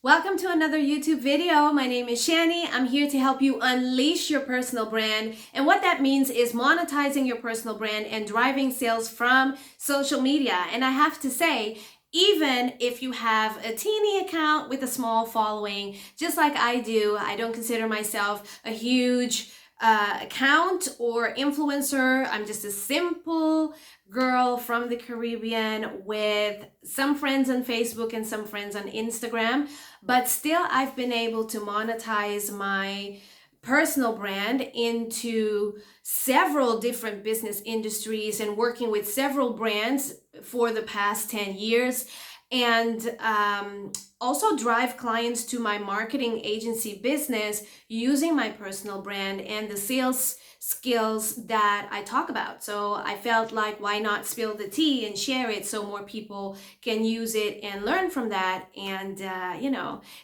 Welcome to another YouTube video. My name is Shani. I'm here to help you unleash your personal brand. And what that means is monetizing your personal brand and driving sales from social media. And I have to say, even if you have a teeny account with a small following, just like I do, I don't consider myself a huge account or influencer. I'm just a simple girl from the Caribbean with some friends on Facebook and some friends on Instagram, but still I've been able to monetize my personal brand into several different business industries and working with several brands for the past 10 years, and also drive clients to my marketing agency business using my personal brand and the sales skills that I talk about. So I felt like, why not spill the tea and share it so more people can use it and learn from that and,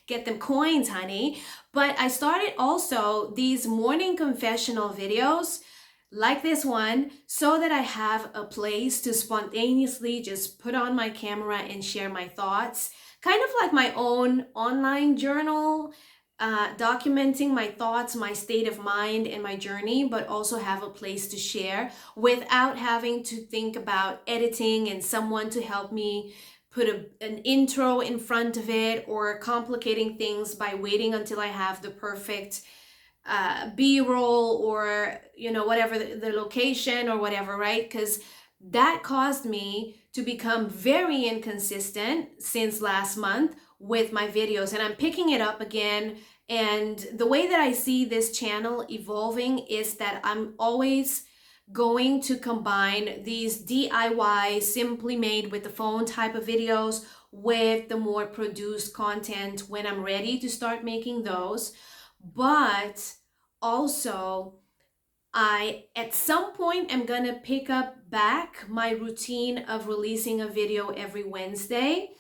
get them coins, honey. But I started also these morning confessional videos like this one so that I have a place to spontaneously just put on my camera and share my thoughts, kind of like my own online journal, documenting my thoughts, my state of mind, and my journey, but also have a place to share without having to think about editing and someone to help me put an intro in front of it, or complicating things by waiting until I have the perfect b-roll, or whatever the location or whatever, right? Because that caused me to become very inconsistent since last month with my videos, and I'm picking it up again. And the way that I see this channel evolving is that I'm always going to combine these DIY, simply made with the phone type of videos with the more produced content when I'm ready to start making those. But also, I at some point am gonna pick up back my routine of releasing a video every Wednesday.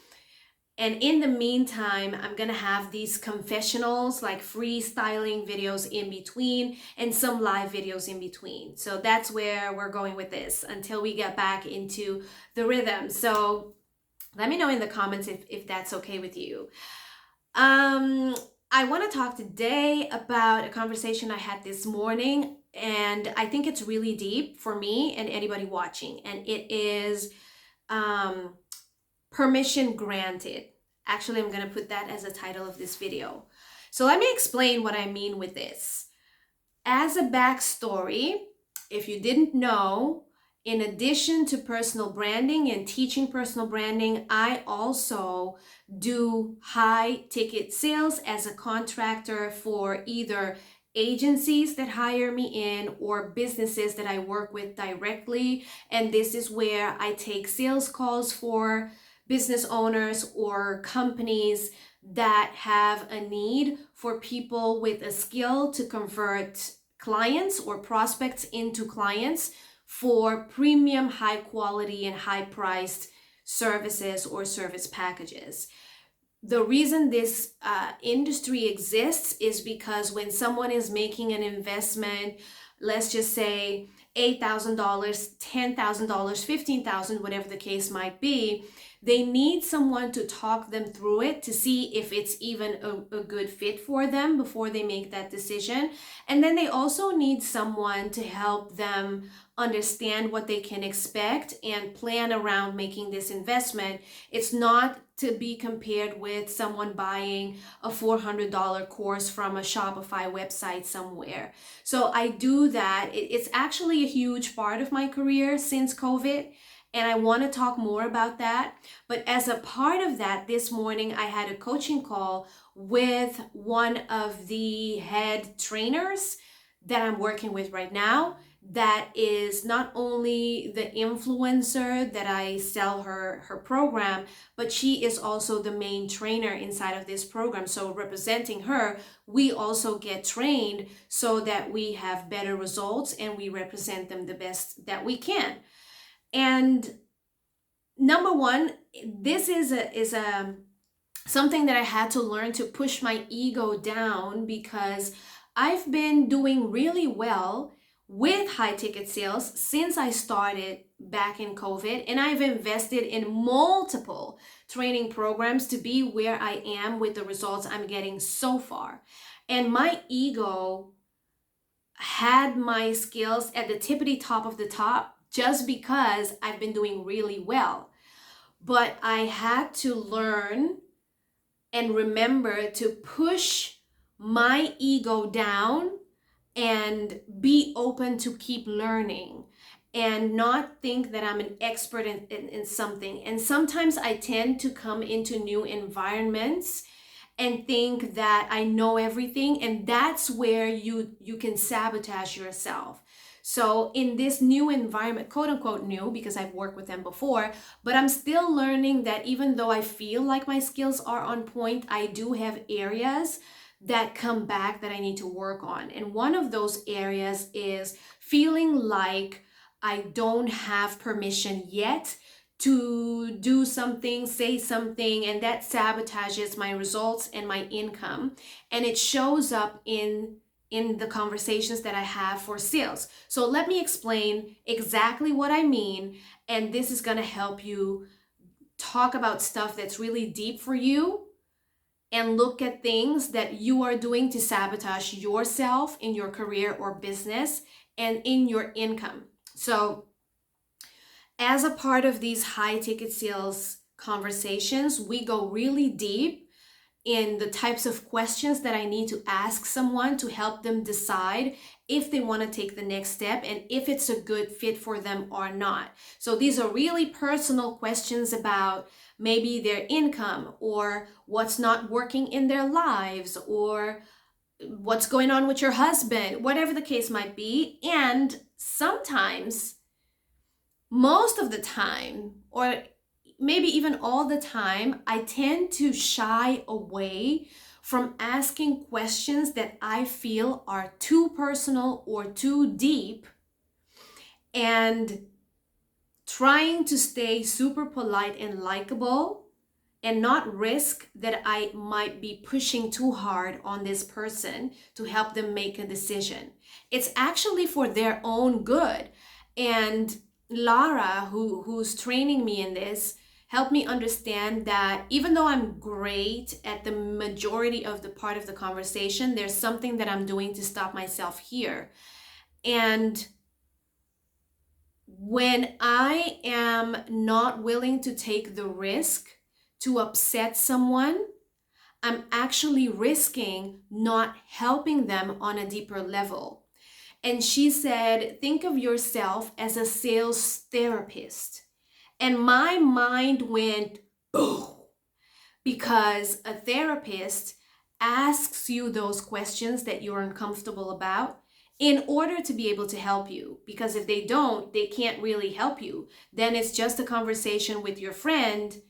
And in the meantime, I'm gonna have these confessionals, like freestyling videos in between and some live videos in between. So that's where we're going with this until we get back into the rhythm. So let me know in the comments if that's okay with you. I want to talk today about a conversation I had this morning, and I think it's really deep for me and anybody watching, and it is permission granted. Actually, I'm going to put that as a title of this video. So let me explain what I mean with this. As a backstory, if you didn't know, in addition to personal branding and teaching personal branding, I also do high ticket sales as a contractor for either agencies that hire me in or businesses that I work with directly. And this is where I take sales calls for business owners or companies that have a need for people with a skill to convert clients or prospects into clients for premium, high quality, and high priced services or service packages. The reason this industry exists is because when someone is making an investment, let's just say $8,000, $10,000, $15,000, whatever the case might be, they need someone to talk them through it to see if it's even a good fit for them before they make that decision. And then they also need someone to help them understand what they can expect and plan around making this investment. It's not to be compared with someone buying a $400 course from a Shopify website somewhere. So I do that. It's actually a huge part of my career since COVID, and I want to talk more about that. But as a part of that, this morning I had a coaching call with one of the head trainers that I'm working with right now, that is not only the influencer that I sell her program, but she is also the main trainer inside of this program. So representing her, we also get trained so that we have better results and we represent them the best that we can. And number one, this is a something that I had to learn to push my ego down, because I've been doing really well with high ticket sales since I started back in COVID, and I've invested in multiple training programs to be where I am with the results I'm getting so far. And my ego had my skills at the tippity top of the top just because I've been doing really well. But I had to learn and remember to push my ego down and be open to keep learning and not think that I'm an expert in something. And sometimes I tend to come into new environments and think that I know everything, and that's where you can sabotage yourself. So in this new environment, quote unquote new, because I've worked with them before, but I'm still learning that even though I feel like my skills are on point, I do have areas that come back that I need to work on. And one of those areas is feeling like I don't have permission yet to do something, say something, and that sabotages my results and my income. And it shows up in the conversations that I have for sales. So let me explain exactly what I mean, and this is going to help you talk about stuff that's really deep for you and look at things that you are doing to sabotage yourself in your career or business and in your income. So as a part of these high ticket sales conversations, we go really deep in the types of questions that I need to ask someone to help them decide if they want to take the next step and if it's a good fit for them or not. So these are really personal questions about maybe their income or what's not working in their lives or what's going on with your husband, whatever the case might be. And sometimes, most of the time, or maybe even all the time, I tend to shy away from asking questions that I feel are too personal or too deep, and trying to stay super polite and likable and not risk that I might be pushing too hard on this person to help them make a decision. It's actually for their own good. And Lara, who's training me in this, helped me understand that even though I'm great at the majority of the part of the conversation, there's something that I'm doing to stop myself here. And when I am not willing to take the risk to upset someone, I'm actually risking not helping them on a deeper level. And she said, think of yourself as a sales therapist. And my mind went, oh, because a therapist asks you those questions that you're uncomfortable about in order to be able to help you. Because if they don't, they can't really help you. Then it's just a conversation with your friend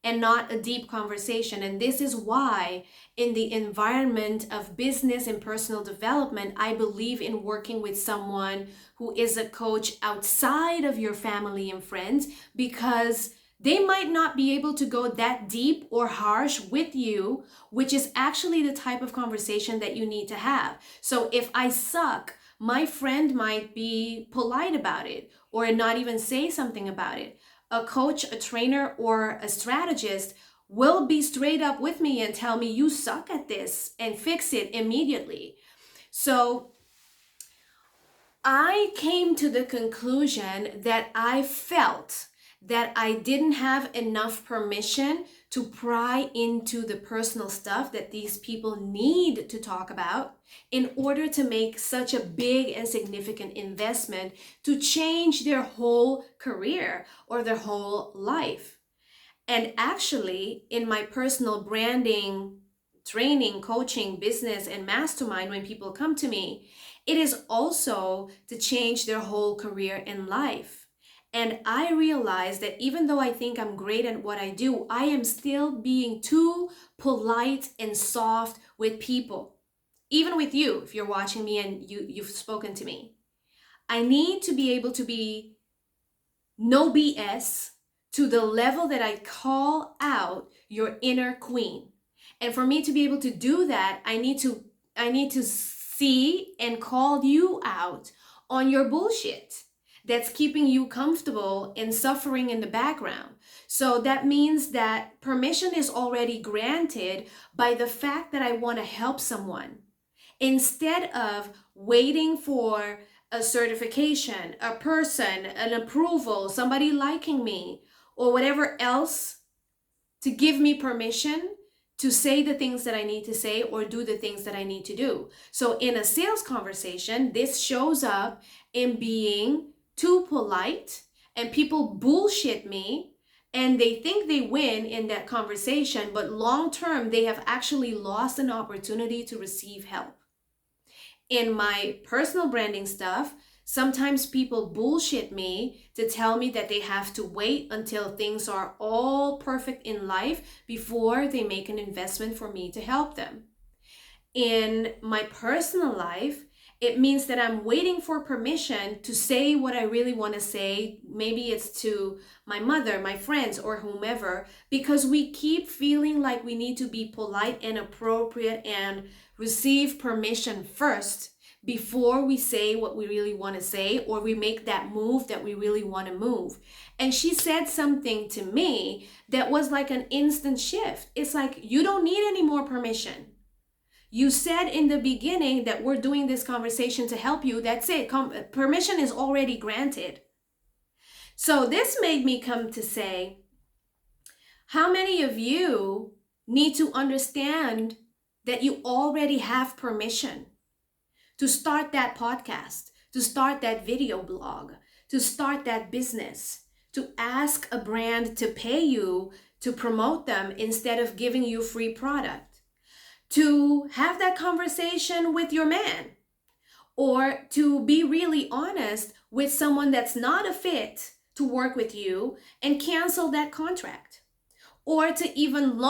and not a deep conversation. And this is why in the environment of business and personal development, I believe in working with someone who is a coach outside of your family and friends, because they might not be able to go that deep or harsh with you, which is actually the type of conversation that you need to have. So if I suck, my friend might be polite about it or not even say something about it. A coach, a trainer, or a strategist will be straight up with me and tell me, you suck at this, and fix it immediately. So I came to the conclusion that I felt that I didn't have enough permission to pry into the personal stuff that these people need to talk about in order to make such a big and significant investment to change their whole career or their whole life. And actually, in my personal branding, training, coaching, business, and mastermind, when people come to me, it is also to change their whole career and life. And I realize that even though I think I'm great at what I do, I am still being too polite and soft with people. Even with you, if you're watching me and you've spoken to me. I need to be able to be no BS to the level that I call out your inner queen. And for me to be able to do that, I need to see and call you out on your bullshit that's keeping you comfortable and suffering in the background. So that means that permission is already granted by the fact that I want to help someone. Instead of waiting for a certification, a person, an approval, somebody liking me, or whatever else to give me permission to say the things that I need to say or do the things that I need to do. So in a sales conversation, this shows up in being too polite, and people bullshit me and they think they win in that conversation, but long term, they have actually lost an opportunity to receive help. In my personal branding stuff, sometimes people bullshit me to tell me that they have to wait until things are all perfect in life before they make an investment for me to help them. In my personal life, it means that I'm waiting for permission to say what I really want to say. Maybe it's to my mother, my friends, or whomever, because we keep feeling like we need to be polite and appropriate and receive permission first before we say what we really want to say, or we make that move that we really want to move. And she said something to me that was like an instant shift. It's like, you don't need any more permission. You said in the beginning that we're doing this conversation to help you. That's it. Permission is already granted. So this made me come to say, how many of you need to understand that you already have permission to start that podcast, to start that video blog, to start that business, to ask a brand to pay you to promote them instead of giving you free product, to have that conversation with your man, or to be really honest with someone that's not a fit to work with you and cancel that contract, or to even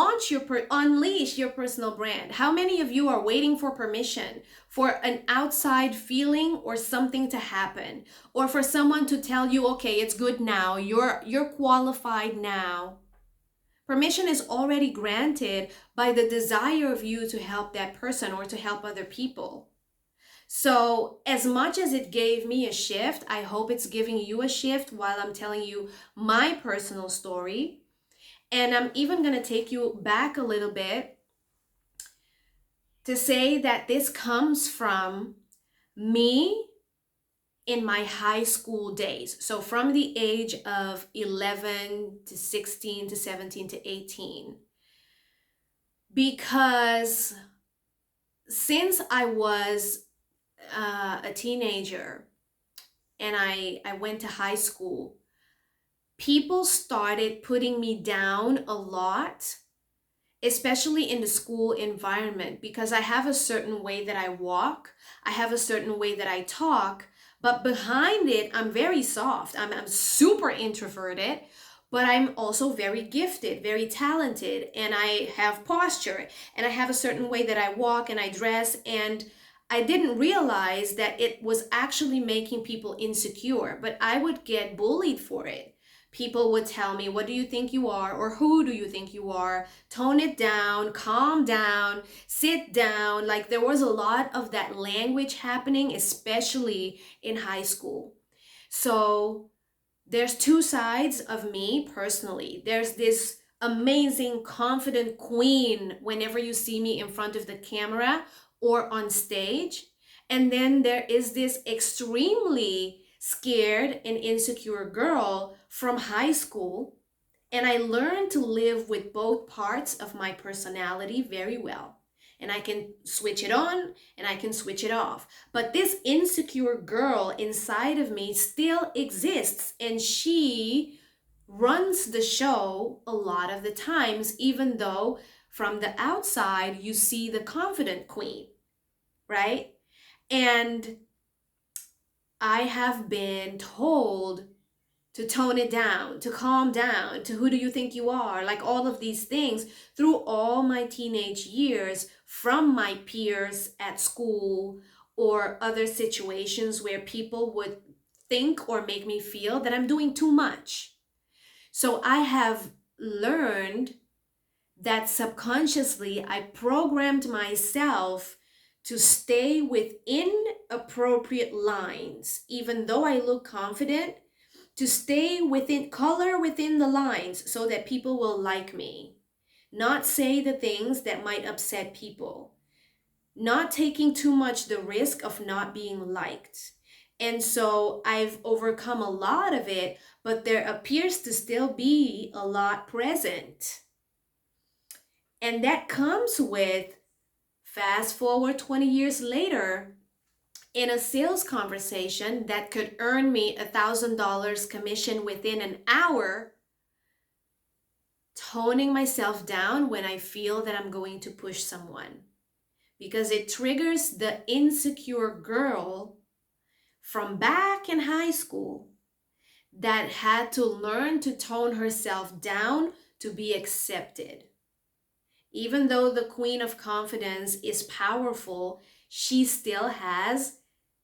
unleash your personal brand. How many of you are waiting for permission for an outside feeling or something to happen, or for someone to tell you, okay, it's good now, you're qualified now? Permission is already granted by the desire of you to help that person or to help other people. So as much as it gave me a shift, I hope it's giving you a shift while I'm telling you my personal story. And I'm even going to take you back a little bit to say that this comes from me in my high school days. So from the age of 11 to 16 to 17 to 18. Because since I was a teenager and I went to high school, people started putting me down a lot, especially in the school environment, because I have a certain way that I walk, I have a certain way that I talk, but behind it, I'm very soft. I'm super introverted, but I'm also very gifted, very talented, and I have posture, and I have a certain way that I walk and I dress, and I didn't realize that it was actually making people insecure, but I would get bullied for it. People would tell me, what do you think you are? Or who do you think you are? Tone it down, calm down, sit down. Like there was a lot of that language happening, especially in high school. So there's two sides of me personally. There's this amazing, confident queen whenever you see me in front of the camera or on stage. And then there is this extremely scared and insecure girl from high school, and I learned to live with both parts of my personality very well. And I can switch it on and I can switch it off. But this insecure girl inside of me still exists, and she runs the show a lot of the times, even though from the outside you see the confident queen, right? And I have been told to tone it down, to calm down, to who do you think you are, like all of these things through all my teenage years from my peers at school or other situations where people would think or make me feel that I'm doing too much. So I have learned that subconsciously I programmed myself to stay within appropriate lines, even though I look confident, to stay within color within the lines so that people will like me, not say the things that might upset people, not taking too much the risk of not being liked. And so I've overcome a lot of it, but there appears to still be a lot present. And that comes with, fast forward 20 years later, in a sales conversation that could earn me $1,000 commission within an hour, toning myself down when I feel that I'm going to push someone, because it triggers the insecure girl from back in high school that had to learn to tone herself down to be accepted. Even though the Queen of Confidence is powerful, she still has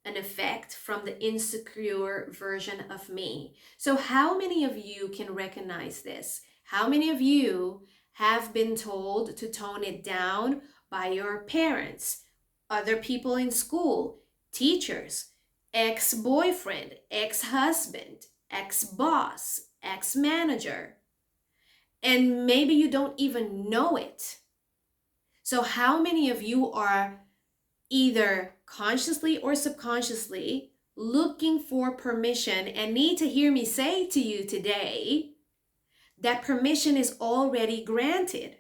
an effect from the insecure version of me. So how many of you can recognize this? How many of you have been told to tone it down by your parents, other people in school, teachers, ex-boyfriend, ex-husband, ex-boss, ex-manager, and maybe you don't even know it? So how many of you are either consciously or subconsciously looking for permission and need to hear me say to you today that permission is already granted?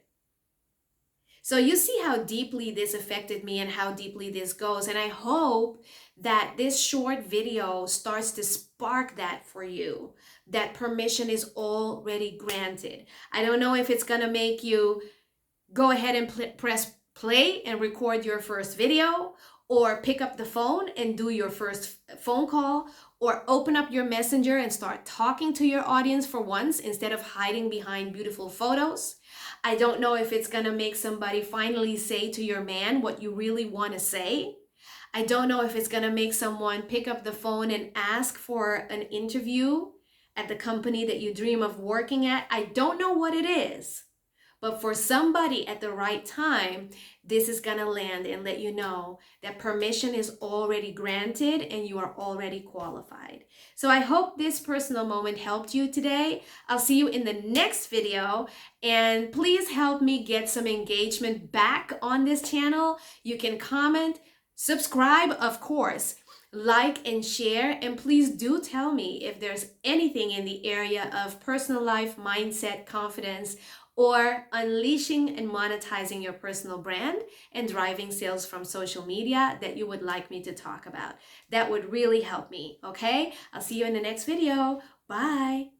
So you see how deeply this affected me and how deeply this goes. And I hope that this short video starts to spark that for you, that permission is already granted. I don't know if it's going to make you go ahead and press play and record your first video, or pick up the phone and do your first phone call, or open up your messenger and start talking to your audience for once instead of hiding behind beautiful photos. I don't know if it's gonna make somebody finally say to your man what you really want to say. I don't know if it's gonna make someone pick up the phone and ask for an interview at the company that you dream of working at. I don't know what it is. But for somebody at the right time, this is going to land and let you know that permission is already granted and you are already qualified. So I hope this personal moment helped you today. I'll see you in the next video, and please help me get some engagement back on this channel. You can comment, subscribe, of course, like and share, and please do tell me if there's anything in the area of personal life, mindset, confidence, or unleashing and monetizing your personal brand and driving sales from social media that you would like me to talk about. That would really help me, okay? I'll see you in the next video. Bye.